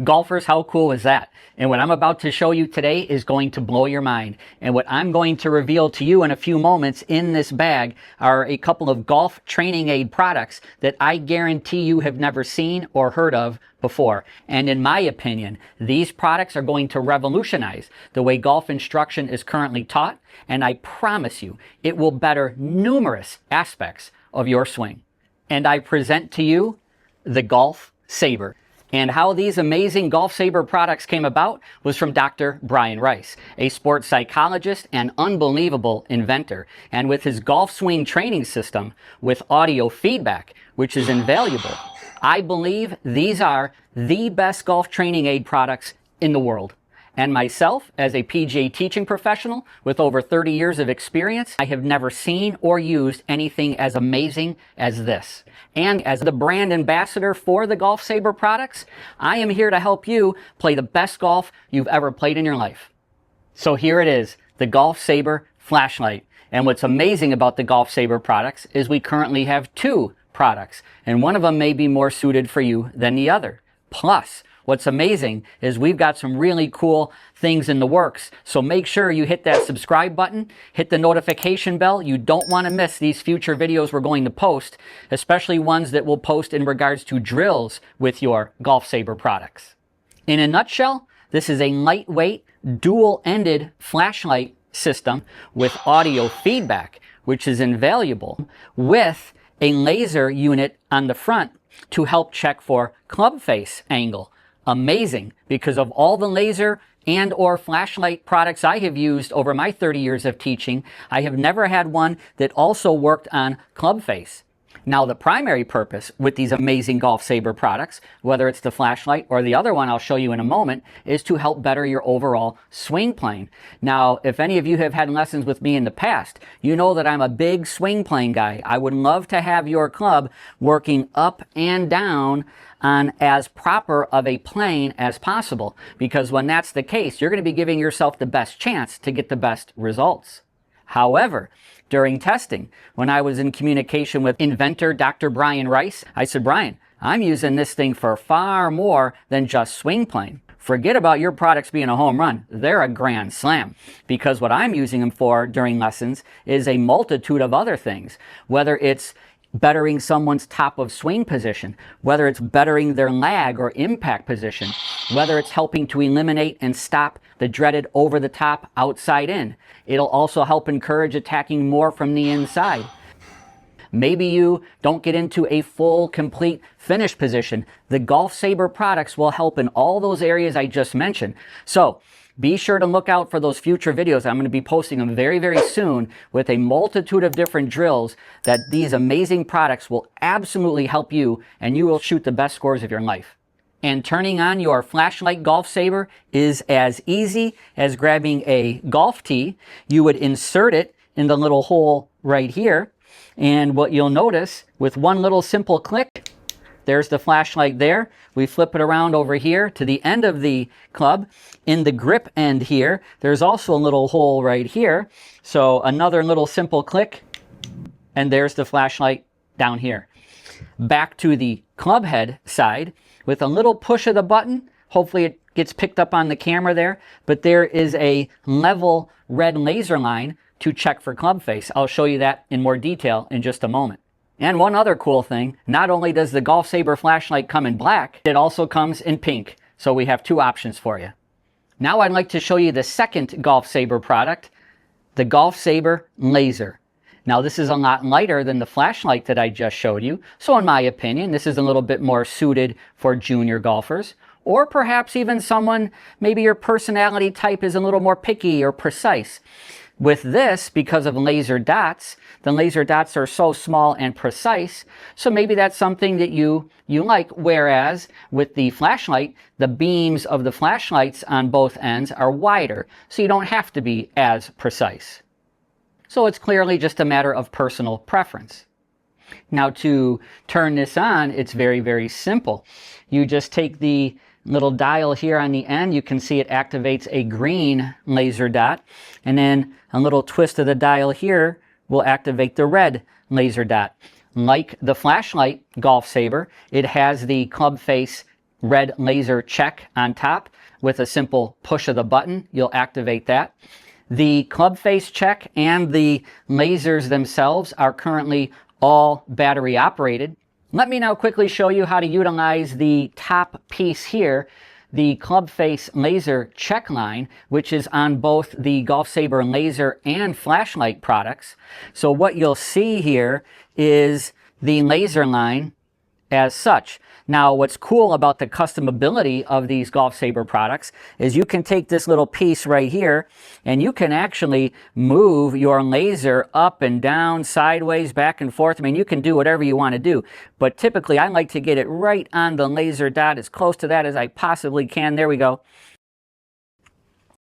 Golfers, how cool is that? And what I'm about to show you today is going to blow your mind. And what I'm going to reveal to you in a few moments in this bag are a couple of golf training aid products that I guarantee you have never seen or heard of before. And in my opinion, these products are going to revolutionize the way golf instruction is currently taught. And I promise you, it will better numerous aspects of your swing. And I present to you the GolfSaber. And how these amazing GolfSaber products came about was from Dr. Brian Rice, a sports psychologist and unbelievable inventor. And with his golf swing training system with audio feedback, which is invaluable, I believe these are the best golf training aid products in the world. And myself, as a PGA teaching professional with over 30 years of experience, I have never seen or used anything as amazing as this. And as the brand ambassador for the GolfSaber products, I am here to help you play the best golf you've ever played in your life. So here it is, the GolfSaber flashlight. And what's amazing about the GolfSaber products is we currently have two products, and one of them may be more suited for you than the other. Plus, what's amazing is we've got some really cool things in the works. So make sure you hit that subscribe button, hit the notification bell. You don't want to miss these future videos we're going to post, especially ones that we'll post in regards to drills with your GolfSaber products. In a nutshell, this is a lightweight, dual-ended flashlight system with audio feedback, which is invaluable, with a laser unit on the front to help check for club face angle. Amazing, because of all the laser and or flashlight products I have used over my 30 years of teaching, I have never had one that also worked on club face. Now, the primary purpose with these amazing GolfSaber products, whether it's the flashlight or the other one I'll show you in a moment, is to help better your overall swing plane. Now, if any of you have had lessons with me in the past, you know that I'm a big swing plane guy. I would love to have your club working up and down on as proper of a plane as possible, because when that's the case, you're going to be giving yourself the best chance to get the best results. However, during testing, when I was in communication with Inventor Dr. Brian Rice, I said, Brian, I'm using this thing for far more than just swing plane. Forget about your products being a home run. They're a grand slam, because what I'm using them for during lessons is a multitude of other things, whether it's bettering someone's top of swing position, whether it's bettering their lag or impact position, whether it's helping to eliminate and stop the dreaded over the top outside in. It'll also help encourage attacking more from the inside. Maybe you don't get into a full, complete finish position. The GolfSaber products will help in all those areas I just mentioned. So be sure to look out for those future videos. I'm going to be posting them very, very soon with a multitude of different drills that these amazing products will absolutely help you, and you will shoot the best scores of your life. And turning on your flashlight GolfSaber is as easy as grabbing a golf tee. You would insert it in the little hole right here. And what you'll notice with one little simple click, there's the flashlight there. We flip it around over here to the end of the club. In the grip end here, there's also a little hole right here. So another little simple click, and there's the flashlight down here. Back to the club head side, with a little push of the button, hopefully it gets picked up on the camera there, but there is a level red laser line to check for club face. I'll show you that in more detail in just a moment. And one other cool thing, not only does the GolfSaber flashlight come in black, it also comes in pink. So we have two options for you. Now I'd like to show you the second GolfSaber product, the GolfSaber Laser. Now this is a lot lighter than the flashlight that I just showed you. So in my opinion, this is a little bit more suited for junior golfers, or perhaps even someone, maybe your personality type is a little more picky or precise. With this, because of laser dots, the laser dots are so small and precise, so maybe that's something that you like, whereas with the flashlight, the beams of the flashlights on both ends are wider, so you don't have to be as precise. So it's clearly just a matter of personal preference. Now to turn this on, it's very, very simple. You just take the little dial here on the end. You can see it activates a green laser dot, and then a little twist of the dial here will activate the red laser dot. Like the flashlight GolfSaber, it has the club face red laser check on top. With a simple push of the button, you'll activate that. The club face check and the lasers themselves are currently all battery operated. Let me now quickly show you how to utilize the top piece here, the club face laser check line, which is on both the GolfSaber laser and flashlight products. So what you'll see here is the laser line as such. Now, what's cool about the customability of these GolfSaber products is you can take this little piece right here and you can actually move your laser up and down, sideways, back and forth. I mean, you can do whatever you want to do, but typically I like to get it right on the laser dot, as close to that as I possibly can. There we go.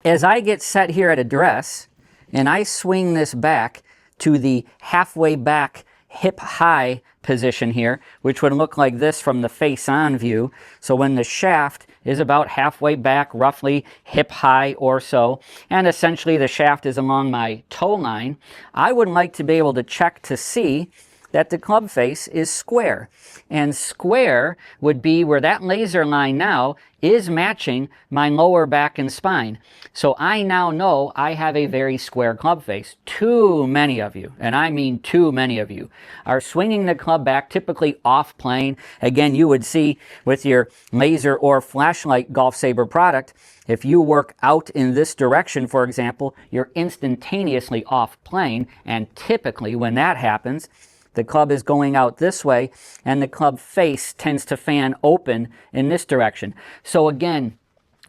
As I get set here at address and I swing this back to the halfway back hip high position here, which would look like this from the face-on view. So when the shaft is about halfway back, roughly hip high or so, and essentially the shaft is along my toe line, I would like to be able to check to see that the club face is square. And square would be where that laser line now is matching my lower back and spine. So I now know I have a very square club face. Too many of you, and I mean too many of you, are swinging the club back typically off plane. Again, you would see with your laser or flashlight GolfSaber product, if you work out in this direction, for example, you're instantaneously off plane, and typically when that happens, the club is going out this way, and the club face tends to fan open in this direction. So again,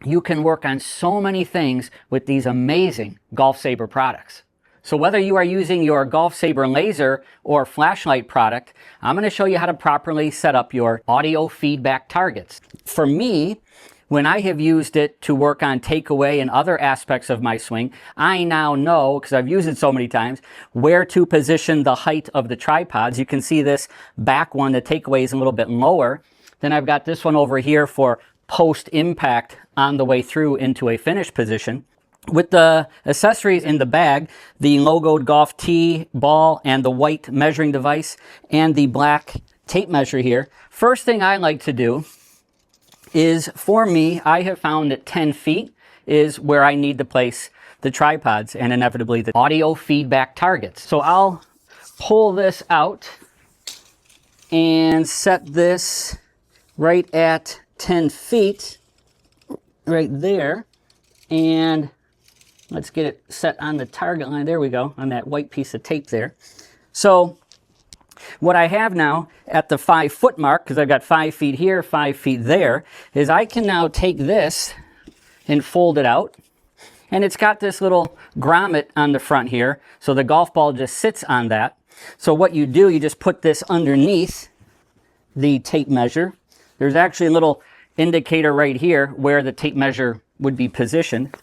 you can work on so many things with these amazing GolfSaber products. So whether you are using your GolfSaber laser or flashlight product, I'm going to show you how to properly set up your audio feedback targets. For me, when I have used it to work on takeaway and other aspects of my swing, I now know, because I've used it so many times, where to position the height of the tripods. You can see this back one, the takeaway is a little bit lower. Then I've got this one over here for post-impact on the way through into a finish position. With the accessories in the bag, the logoed golf tee, ball, and the white measuring device, and the black tape measure here, first thing I like to do is, for me, I have found that 10 feet is where I need to place the tripods and inevitably the audio feedback targets. So I'll pull this out and set this right at 10 feet, right there. And let's get it set on the target line. There we go, on that white piece of tape there. So what I have now at the 5 foot mark, because I've got 5 feet here, 5 feet there, is I can now take this and fold it out. And it's got this little grommet on the front here, so the golf ball just sits on that. So what you do, you just put this underneath the tape measure. There's actually a little indicator right here where the tape measure would be positioned.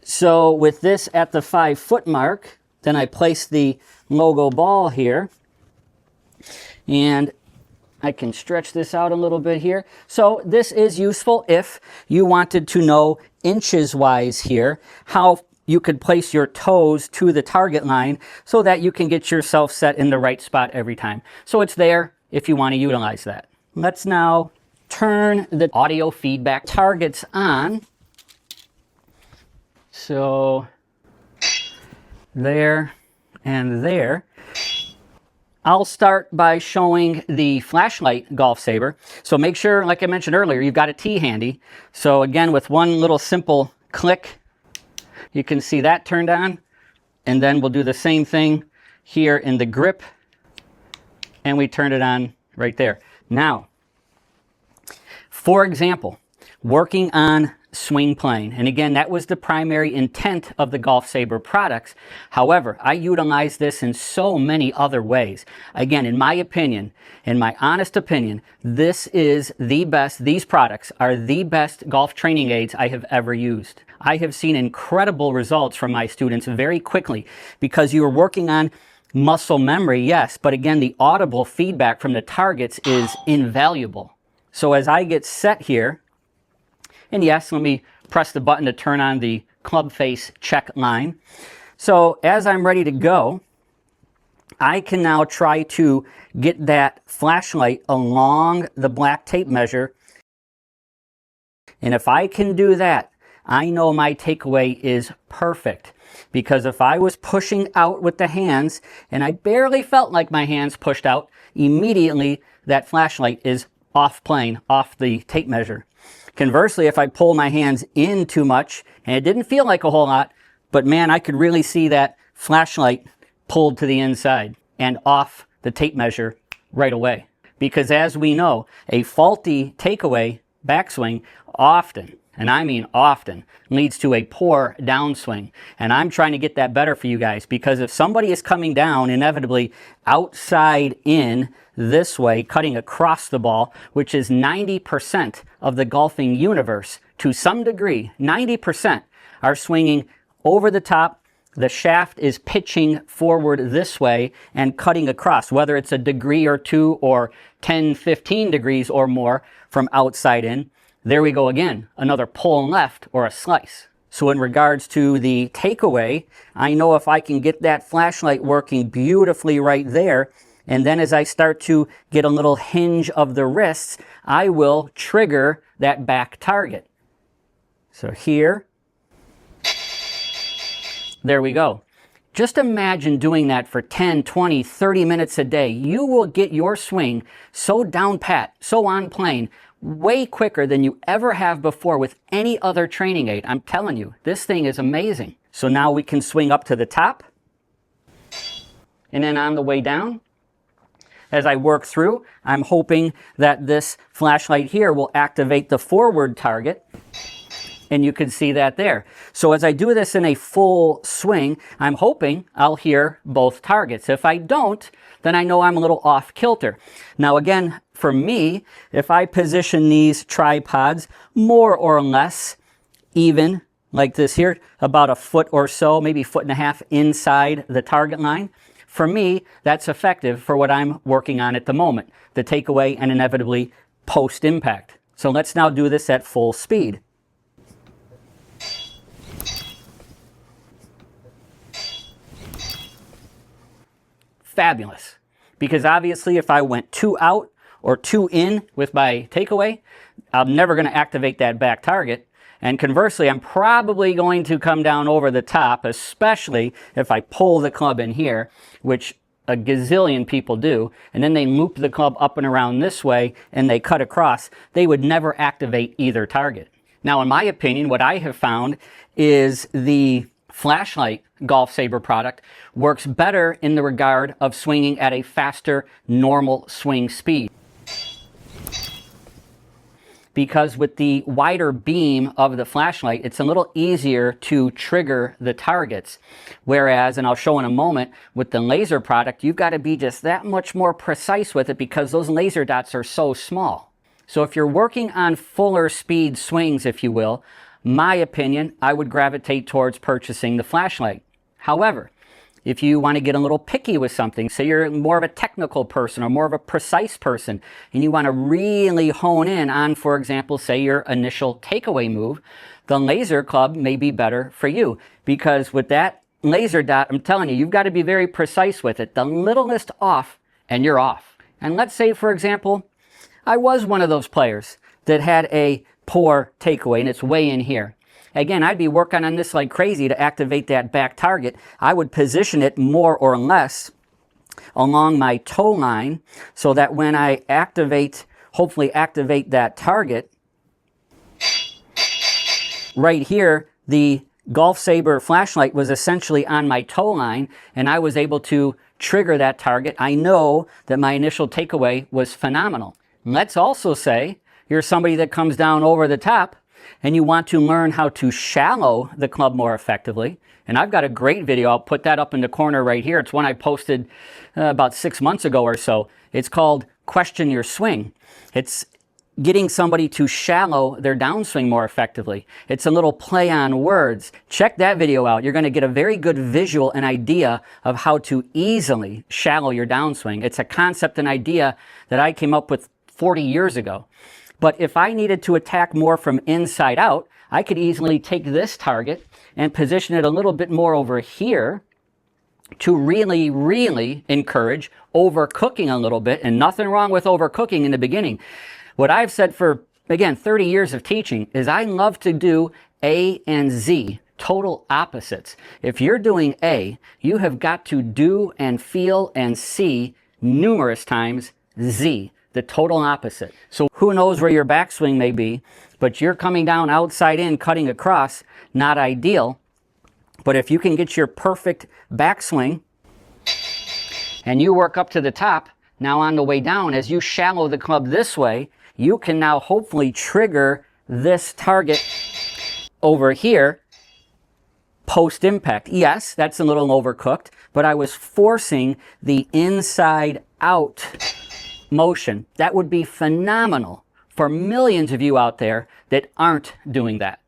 So with this at the 5 foot mark, then I place the logo ball here. And I can stretch this out a little bit here. So this is useful if you wanted to know inches wise here how you could place your toes to the target line so that you can get yourself set in the right spot every time. So it's there if you want to utilize that. Let's now turn the audio feedback targets on. So there and there. I'll start by showing the flashlight GolfSaber. So make sure, like I mentioned earlier, you've got a tee handy. So again, with one little simple click, you can see that turned on. And then we'll do the same thing here in the grip. And we turn it on right there. Now, for example, working on swing plane. And again, that was the primary intent of the GolfSaber products. However, I utilize this in so many other ways. Again, in my opinion, in my honest opinion, this is the best, these products are the best golf training aids I have ever used. I have seen incredible results from my students very quickly because you are working on muscle memory, yes, but again, the audible feedback from the targets is invaluable. So as I get set here, and yes, let me press the button to turn on the club face check line. So as I'm ready to go, I can now try to get that flashlight along the black tape measure And if I can do that, I know my takeaway is perfect. Because if I was pushing out with the hands and I barely felt like my hands pushed out, immediately that flashlight is off plane, off the tape measure. Conversely, if I pull my hands in too much and it didn't feel like a whole lot, but man, I could really see that flashlight pulled to the inside and off the tape measure right away. Because as we know, a faulty takeaway backswing often, and I mean often, leads to a poor downswing. And I'm trying to get that better for you guys, because if somebody is coming down inevitably outside in this way, cutting across the ball, which is 90% of the golfing universe, to some degree, 90% are swinging over the top. The shaft is pitching forward this way and cutting across, whether it's a degree or two or 10, 15 degrees or more from outside in. There we go again, another pull left or a slice. So in regards to the takeaway, I know if I can get that flashlight working beautifully right there, and then as I start to get a little hinge of the wrists, I will trigger that back target. So here, there we go. Just imagine doing that for 10, 20, 30 minutes a day. You will get your swing so down pat, so on plane, way quicker than you ever have before with any other training aid. I'm telling you, this thing is amazing. So now we can swing up to the top, and then on the way down, as I work through, I'm hoping that this flashlight here will activate the forward target, and you can see that there. So as I do this in a full swing, I'm hoping I'll hear both targets. If I don't, then I know I'm a little off kilter. Now again, for me, if I position these tripods more or less even, like this here, about a foot or so, maybe foot and a half inside the target line, for me, that's effective for what I'm working on at the moment, the takeaway and inevitably post-impact. So let's now do this at full speed. Fabulous. Because obviously if I went 2 out or 2 in with my takeaway, I'm never going to activate that back target. And conversely, I'm probably going to come down over the top, especially if I pull the club in here, which a gazillion people do, and then they loop the club up and around this way and they cut across. They would never activate either target. Now, in my opinion, what I have found is the flashlight GolfSaber product works better in the regard of swinging at a faster normal swing speed. Because with the wider beam of the flashlight, it's a little easier to trigger the targets. Whereas, and I'll show in a moment, with the laser product, you've got to be just that much more precise with it because those laser dots are so small. So if you're working on fuller speed swings, if you will, my opinion, I would gravitate towards purchasing the flashlight. However, if you want to get a little picky with something, say you're more of a technical person or more of a precise person, and you want to really hone in on, for example, say your initial takeaway move, the laser club may be better for you. Because with that laser dot, I'm telling you, you've got to be very precise with it. The littlest off, and you're off. And let's say, for example, I was one of those players that had a poor takeaway, and it's way in here. Again, I'd be working on this like crazy to activate that back target. I would position it more or less along my toe line so that when I activate, hopefully activate that target, right here, the GolfSaber flashlight was essentially on my toe line, and I was able to trigger that target. I know that my initial takeaway was phenomenal. Let's also say you're somebody that comes down over the top and you want to learn how to shallow the club more effectively. And I've got a great video. I'll put that up in the corner right here. It's one I posted about 6 months ago or so. It's called Question Your Swing. It's getting somebody to shallow their downswing more effectively. It's a little play on words. Check that video out. You're going to get a very good visual and idea of how to easily shallow your downswing. It's a concept and idea that I came up with 40 years ago. But if I needed to attack more from inside out, I could easily take this target and position it a little bit more over here to really, really encourage overcooking a little bit. And nothing wrong with overcooking in the beginning. What I've said for again, 30 years of teaching, is I love to do A and Z, total opposites. If you're doing A, you have got to do and feel and see numerous times Z, the total opposite. So who knows where your backswing may be, but you're coming down outside in, cutting across, not ideal. But if you can get your perfect backswing and you work up to the top, now on the way down, as you shallow the club this way, you can now hopefully trigger this target over here post impact. Yes, that's a little overcooked, but I was forcing the inside out motion. That would be phenomenal for millions of you out there that aren't doing that.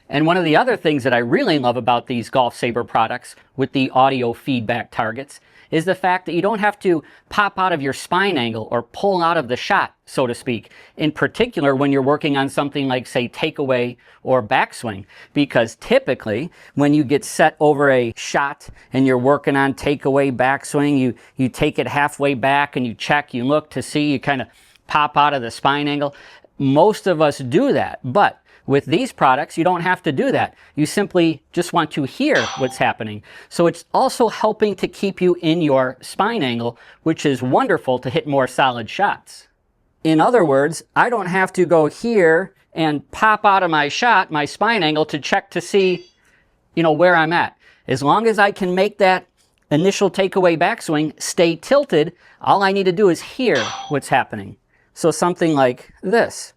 And one of the other things that I really love about these GolfSaber products with the audio feedback targets is the fact that you don't have to pop out of your spine angle or pull out of the shot, so to speak, in particular when you're working on something like, say, takeaway or backswing. Because typically, when you get set over a shot and you're working on takeaway, backswing, you take it halfway back and you check, you look to see, you kind of pop out of the spine angle. Most of us do that, but with these products, you don't have to do that. You simply just want to hear what's happening. So it's also helping to keep you in your spine angle, which is wonderful to hit more solid shots. In other words, I don't have to go here and pop out of my shot, my spine angle, to check to see, where I'm at. As long as I can make that initial takeaway backswing stay tilted, all I need to do is hear what's happening. So something like this.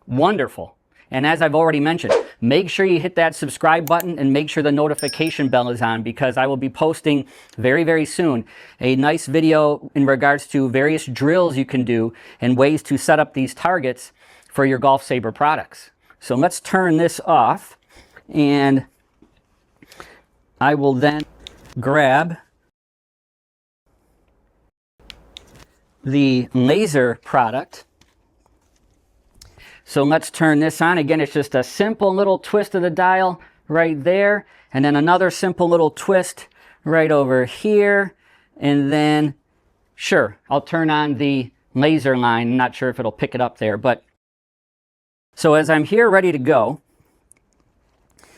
Wonderful. And as I've already mentioned, make sure you hit that subscribe button and make sure the notification bell is on, because I will be posting very, very soon a nice video in regards to various drills you can do and ways to set up these targets for your GolfSaber products. So let's turn this off, and I will then grab the laser product. So let's turn this on. Again, it's just a simple little twist of the dial right there, and then another simple little twist right over here. And then, sure, I'll turn on the laser line. I'm not sure if it'll pick it up there, but so as I'm here ready to go,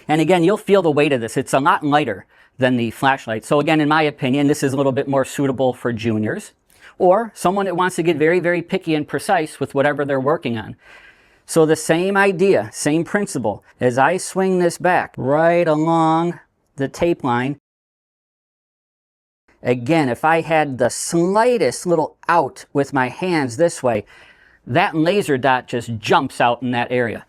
and again, you'll feel the weight of this. It's a lot lighter than the flashlight. So again, in my opinion, this is a little bit more suitable for juniors or someone that wants to get very, very picky and precise with whatever they're working on. So the same idea, same principle, as I swing this back right along the tape line. Again, if I had the slightest little out with my hands this way, that laser dot just jumps out in that area.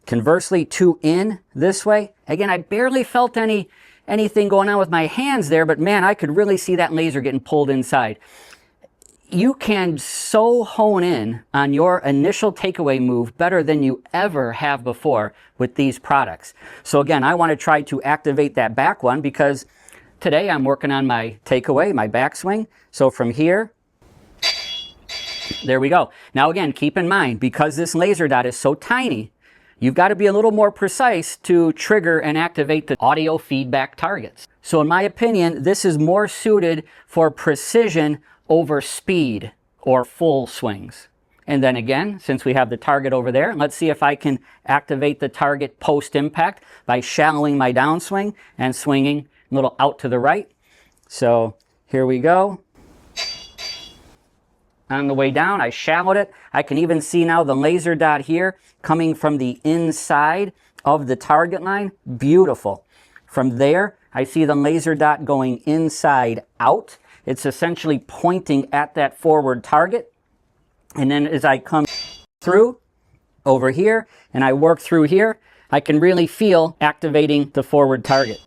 Conversely, two in this way, again, I barely felt anything going on with my hands there, but man, I could really see that laser getting pulled inside. You can so hone in on your initial takeaway move better than you ever have before with these products. So again, I want to try to activate that back one because today I'm working on my takeaway, my backswing. So from here, there we go. Now again, keep in mind, because this laser dot is so tiny, you've got to be a little more precise to trigger and activate the audio feedback targets. So in my opinion, this is more suited for precision over speed or full swings. And then again, since we have the target over there, let's see if I can activate the target post-impact by shallowing my downswing and swinging a little out to the right. So here we go. On the way down, I shallowed it. I can even see now the laser dot here coming from the inside of the target line. Beautiful. From there, I see the laser dot going inside out. It's essentially pointing at that forward target. And then as I come through over here and I work through here, I can really feel activating the forward target.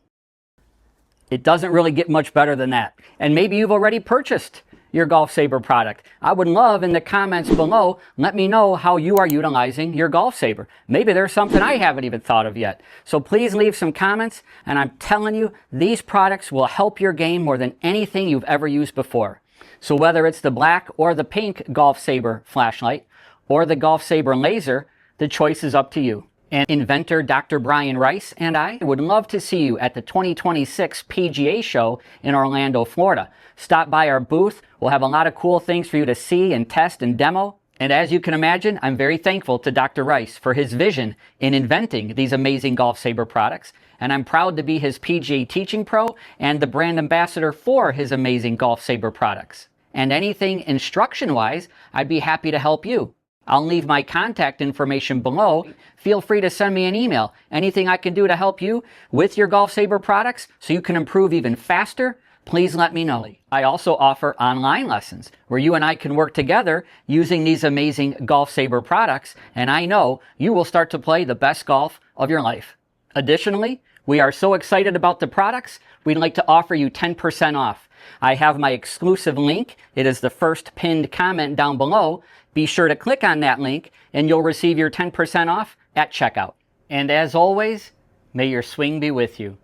It doesn't really get much better than that. And maybe you've already purchased your GolfSaber product. I would love in the comments below, let me know how you are utilizing your GolfSaber. Maybe there's something I haven't even thought of yet. So please leave some comments, and I'm telling you, these products will help your game more than anything you've ever used before. So whether it's the black or the pink GolfSaber flashlight or the GolfSaber laser, the choice is up to you. And Inventor Dr. Brian Rice and I would love to see you at the 2026 PGA show in Orlando, Florida. Stop by our booth. We'll have a lot of cool things for you to see and test and demo. And as you can imagine, I'm very thankful to Dr. Rice for his vision in inventing these amazing GolfSaber products. And I'm proud to be his PGA Teaching Pro and the brand ambassador for his amazing GolfSaber products. And anything instruction-wise, I'd be happy to help you. I'll leave my contact information below. Feel free to send me an email. Anything I can do to help you with your GolfSaber products so you can improve even faster, please let me know. I also offer online lessons where you and I can work together using these amazing GolfSaber products, and I know you will start to play the best golf of your life. Additionally, we are so excited about the products, we'd like to offer you 10% off. I have my exclusive link. It is the first pinned comment down below. Be sure to click on that link and you'll receive your 10% off at checkout. And as always, may your swing be with you.